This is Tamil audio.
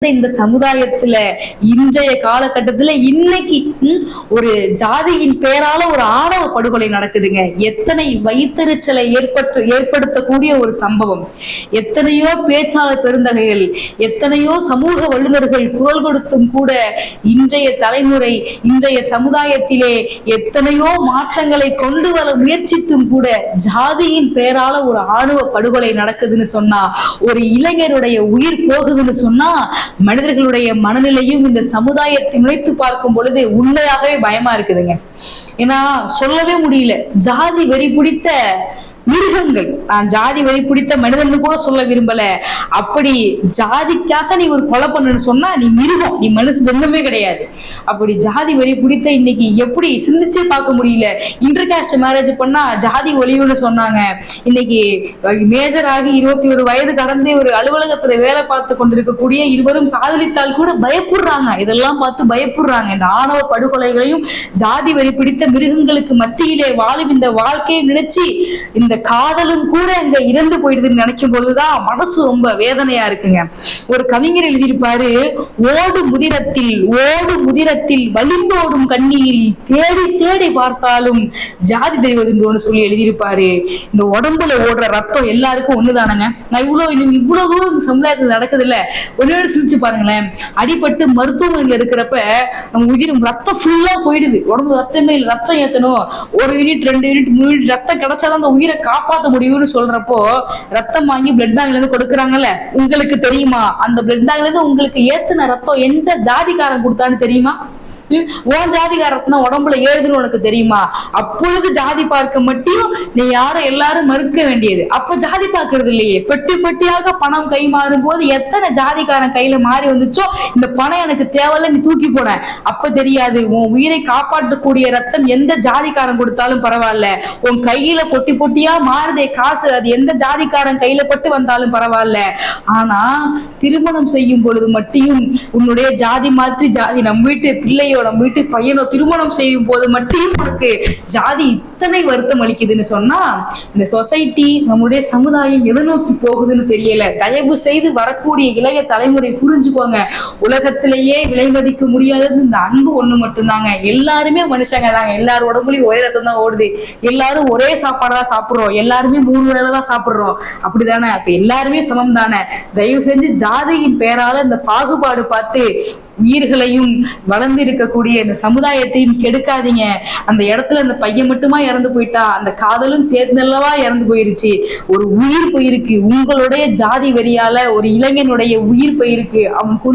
இந்த சமுதாயத்துல இன்றைய காலகட்டத்துல இன்னைக்கு ஒரு ஜாதியின் பேரால ஒரு ஆணவ படுகொலை நடக்குதுங்க. எத்தனை வயித்தெரிச்சலை ஏற்படுத்தக்கூடிய ஒரு சம்பவம். எத்தனையோ பேச்சாளர் பெருந்தகைகள், எத்தனையோ சமூக வல்லுநர்கள் குரல் கொடுத்தும் கூட இன்றைய தலைமுறை, இன்றைய சமுதாயத்திலே எத்தனையோ மாற்றங்களை கொண்டு வர முயற்சித்தும் கூட ஜாதியின் பேரால ஒரு ஆணவ படுகொலை நடக்குதுன்னு சொன்னா, ஒரு இளைஞருடைய உயிர் போகுதுன்னு சொன்னா, மனிதர்களுடைய மனநிலையும் இந்த சமுதாயத்தை நினைத்து பார்க்கும் பொழுது உண்மையாகவே பயமா இருக்குதுங்க. ஏன்னா சொல்லவே முடியல. ஜாதி வெறி பிடித்த மிருகங்கள், நான் ஜாதி வழி பிடித்த மனிதன் கூட சொல்ல விரும்பல. அப்படி ஜாதிக்காக நீ ஒரு கொலை பண்ணுன்னு சொன்னா நீ மிருகம், நீ மனுஷ ஜென்மமே கிடையாது. அப்படி ஜாதி வழி பிடித்த இன்னைக்கு எப்படி சிந்திச்சே பார்க்க முடியல. இன்டர் காஸ்ட் மேரேஜ் பண்ணா ஜாதி ஒழிவுன்னு சொன்னாங்க. இன்னைக்கு மேஜர் ஆகி 21 வயது கடந்து ஒரு அலுவலகத்துல வேலை பார்த்து கொண்டிருக்கக்கூடிய இருவரும் காதலித்தால் கூட பயப்படுறாங்க. இதெல்லாம் பார்த்து பயப்படுறாங்க. இந்த ஆணவ படுகொலைகளையும் ஜாதி வரி பிடித்த மிருகங்களுக்கு மத்தியிலே வாழும் இந்த வாழ்க்கையை நினைச்சு இந்த காதலும் கூட அங்க இறந்து போயிடுதுன்னு நினைக்கும் பொழுதுதான் மனசு ரொம்ப வேதனையா இருக்குங்க. ஒரு கவிஞர் எழுதியிருப்பாரு, ஓடு முதிரத்தில் வலிந்தோடும் கண்ணீரில் தேடி தேடி பார்த்தாலும் ஜாதி தெரிவதுன்னு சொல்லி எழுதியிருப்பாரு. இந்த உடம்புல ஓடுற ரத்தம் எல்லாருக்கும் ஒண்ணுதானங்க. நான் இவ்வளவு தூரம் சமுதாயத்தில் நடக்குது இல்ல, ஒரே சிரிச்சு பாருங்களேன். அடிபட்டு மருத்துவமனையில் இருக்கிறப்ப நம்ம உயிர் ரத்தம் ஃபுல்லா போயிடுது. உடம்பு ரத்தமே இல்லை, ரத்தம் ஏத்தணும், 1 யூனிட் 2 யூனிட் 3 யூனிட் ரத்தம் கிடைச்சாதான் அந்த உயிரை காப்பாற்ற முடியும்னு சொல்றப்போ ரத்தம் வாங்கி பிளட் பேங்க்ல இருந்து கொடுக்குறாங்கல்ல. உங்களுக்கு தெரியுமா அந்த பிளட் பேங்க்ல இருந்து உங்களுக்கு ஏத்துன ரத்தம் எந்த ஜாதிக்காரன் கொடுத்தான்னு தெரியுமா? உன் ஜாதிகாரத்தினா உடம்புல ஏறுதுன்னு உனக்கு தெரியுமா? அப்பொழுது ஜாதி பார்க்க மட்டும் நீ யாரும் எல்லாரும் மறுக்க வேண்டியது. அப்ப ஜாதி பார்க்கறது இல்லையே. பெட்டி பெட்டியாக பணம் கை மாறும் போது எத்தனை ஜாதிக்காரன் கையில மாறி வந்துச்சோ, இந்த பணம் எனக்கு தேவையில்ல நீ தூக்கி போட. அப்ப தெரியாது உன் உயிரை காப்பாற்றக்கூடிய ரத்தம் எந்த ஜாதிக்காரன் கொடுத்தாலும் பரவாயில்ல. உன் கையில பொட்டி பொட்டியா மாறுதே காசு, அது எந்த ஜாதிக்காரன் கையில பட்டு வந்தாலும் பரவாயில்ல. ஆனா திருமணம் செய்யும் பொழுது மட்டும் உன்னுடைய ஜாதி மாற்றி ஜாதி நம்ம வீட்டு பிள்ளைய நம்ம வீட்டு பையனோ திருமணம் செய்யும் போது மட்டும் உனக்கு ஜாதி இத்தனை வருத்தம் அளிக்குதுன்னு சொன்னா, இந்த சொசைட்டி நம்முடைய சமுதாயம் எதை நோக்கி போகுதுன்னு தெரியல. தயவு செய்து வரக்கூடிய இளைய தலைமுறை புரிஞ்சுக்கோங்க. உலகத்திலேயே விலை மதிக்க முடியாதது இந்த அன்பு ஒண்ணு மட்டும்தாங்க. எல்லாருமே மனுஷங்க தாங்க. எல்லாரும் உடம்புலயும் ஒரே ரத்தம் தான் ஓடுது. எல்லாரும் ஒரே சாப்பாடுதான் சாப்பிடுறோம். எல்லாருமே 3 வேளை தான் சாப்பிடுறோம். அப்படிதானே? அப்ப எல்லாருமே சமம் தானே. தயவு செஞ்சு ஜாதியின் பெயரால இந்த பாகுபாடு பார்த்து உயிர்களையும் வளர்ந்து இருக்கக்கூடிய இந்த சமுதாயத்தையும் கெடுக்காதீங்க. அந்த இடத்துல அந்த பையன் மட்டுமா இறந்து போயிட்டா, அந்த காதலும் சேர்ந்தல்லவா இறந்து போயிருச்சு. ஒரு உயிர் போயிருக்கு. உங்களுடைய ஜாதி வெறியால ஒரு இளைஞனுடைய உயிர் போயிருக்கு. அவன்